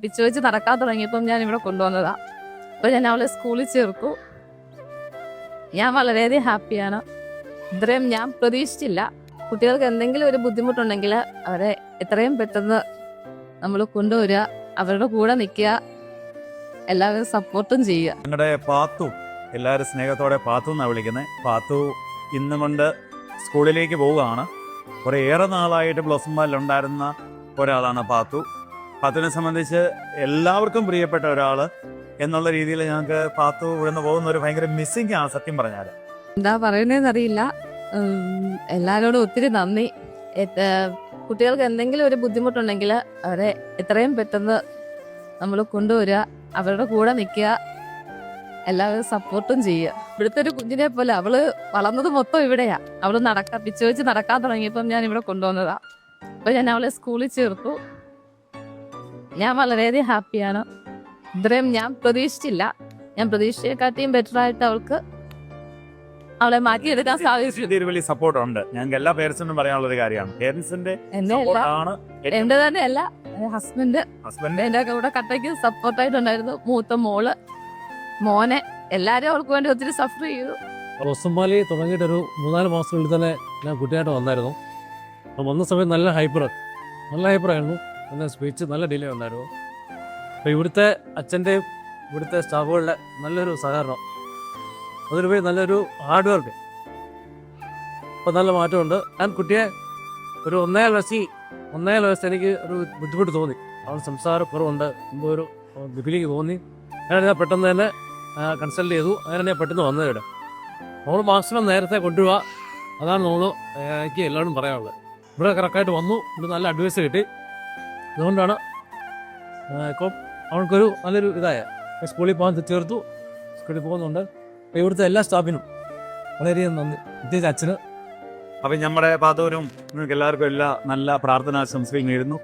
Pitch വെച്ച് നടക്കാൻ തുടങ്ങിയപ്പം ഞാൻ ഇവിടെ കൊണ്ടുവന്നതാ. അപ്പോൾ ഞാൻ അവളെ സ്കൂളിൽ ചേർത്തു. ഞാൻ വളരെയധികം ഹാപ്പിയാണ്. ഇത്രയും ഞാൻ പ്രതീക്ഷിച്ചില്ല. കുട്ടികൾക്ക് എന്തെങ്കിലും ഒരു ബുദ്ധിമുട്ടുണ്ടെങ്കിൽ അവരെ എത്രയും പെട്ടെന്ന് നമ്മൾ കൊണ്ടുവരിക, അവരുടെ കൂടെ നിൽക്കുക, എല്ലാവരും സപ്പോർട്ടും ചെയ്യുക. ഞങ്ങളുടെ പാത്തു, എല്ലാവരും സ്നേഹത്തോടെ പാത്തു എന്നാണ് വിളിക്കുന്നത്. പാത്തു ഇന്ന് കൊണ്ട് സ്കൂളിലേക്ക് പോവുകയാണ്. കുറേയേറെ നാളായിട്ട് ബ്ലോസംമാരിലുണ്ടായിരുന്ന ഒരാളാണ് പാത്തു. പാത്തുവിനെ സംബന്ധിച്ച് എല്ലാവർക്കും പ്രിയപ്പെട്ട ഒരാൾ എന്നുള്ള രീതിയിൽ ഞങ്ങൾക്ക് പാത്തു ഇവിടുന്ന് പോകുന്ന ഒരു ഭയങ്കര മിസ്സിംഗ് ആണ് സത്യം പറഞ്ഞാൽ. എന്താ പറയുന്നതെന്നറിയില്ല. എല്ലാവരോടും ഒത്തിരി നന്ദി. കുട്ടികൾക്ക് എന്തെങ്കിലും ഒരു ബുദ്ധിമുട്ടുണ്ടെങ്കിൽ അവരെ എത്രയും പെട്ടെന്ന് നമ്മൾ കൊണ്ടുവരിക, അവരുടെ കൂടെ നിൽക്കുക, എല്ലാവരും സപ്പോർട്ടും ചെയ്യുക. ഇവിടുത്തെ ഒരു കുഞ്ഞിനെ പോലെ അവള് വളർന്നത് മൊത്തം ഇവിടെയാ. അവള് പിച്ച് വെച്ച് നടക്കാൻ തുടങ്ങിയപ്പം ഞാൻ ഇവിടെ കൊണ്ടുവന്നതാ. അപ്പോൾ ഞാൻ അവളെ സ്കൂളിൽ ചേർത്തു. ഞാൻ വളരെയധികം ഹാപ്പിയാണ്. ഇത്രയും ഞാൻ പ്രതീക്ഷിച്ചില്ല. ഞാൻ പ്രതീക്ഷയെക്കാട്ടിയും ബെറ്ററായിട്ട് അവളെ മാറ്റിയെടുക്കാൻ സാധിച്ചു. വലിയ സപ്പോർട്ട് ഉണ്ട്. ഞങ്ങൾക്ക് എല്ലാ പേരൻസിനും പറയാനുള്ള ഒരു കാര്യമാണ്. പേരൻസിന്റെ എന്റെ തന്നെ അല്ല, ഹസ്ബൻഡ് എന്റെ കൂടെ കട്ടയ്ക്ക് സപ്പോർട്ടായിട്ടുണ്ടായിരുന്നു. മൂത്ത മോള്, മോനെ, എല്ലാരും അവൾക്ക് വേണ്ടി ഒത്തിരി സഫർ ചെയ്തു. റോസംമാലി തുടങ്ങിയിട്ടൊരു 3-4 മാസത്തിനുള്ളിൽ തന്നെ ഞാൻ കുട്ടിയായിട്ട് വന്നായിരുന്നു. അപ്പം വന്ന സമയത്ത് നല്ല ഹൈപ്പറായിരുന്നു. നല്ല സ്പീച്ച്, നല്ല ഡിലേ ഉണ്ടായിരുന്നു. അപ്പോൾ ഇവിടുത്തെ അച്ഛൻ്റെയും ഇവിടുത്തെ സ്റ്റാഫുകളുടെ നല്ലൊരു സഹകരണം, അതിലുപരി നല്ലൊരു ഹാർഡ് വർക്ക്, അപ്പോൾ നല്ല മാറ്റമുണ്ട്. ഞാൻ കുട്ടിയെ ഒരു 1.5 വയസ്സ് എനിക്ക് ഒരു ബുദ്ധിമുട്ട് തോന്നി. അവൾ സംസാരക്കുറവുണ്ട്, എന്തോ ഒരു ഡിഫിലിക്ക് തോന്നി. ഞാൻ പെട്ടെന്ന് തന്നെ കൺസൾട്ട് ചെയ്തു. അങ്ങനെ ഞാൻ പെട്ടെന്ന് വന്നത് ഇവിടെ. നമ്മൾ മാക്സിമം നേരത്തെ കൊണ്ടുപോവുക, അതാണ് തോന്നുന്നു എനിക്ക് എല്ലാവരും പറയാനുള്ളത്. ഇവിടെ കറക്റ്റായിട്ട് വന്നു, ഇവിടെ നല്ല അഡ്വൈസ് കിട്ടി. അതുകൊണ്ടാണ് ഇപ്പം അവൾക്കൊരു നല്ലൊരു ഇതായ സ്കൂളിൽ പോകാൻ ചേർത്തു. സ്കൂളിൽ പോകുന്നുണ്ട്. അപ്പോൾ ഇവിടുത്തെ എല്ലാ സ്റ്റാഫിനും വളരെയധികം നന്ദി, പ്രത്യേകിച്ച് അച്ഛന്. അപ്പം നമ്മുടെ പാതൂരും നിങ്ങൾക്ക് എല്ലാവർക്കും എല്ലാ നല്ല പ്രാർത്ഥനാശംസകൾ നേരുന്നു.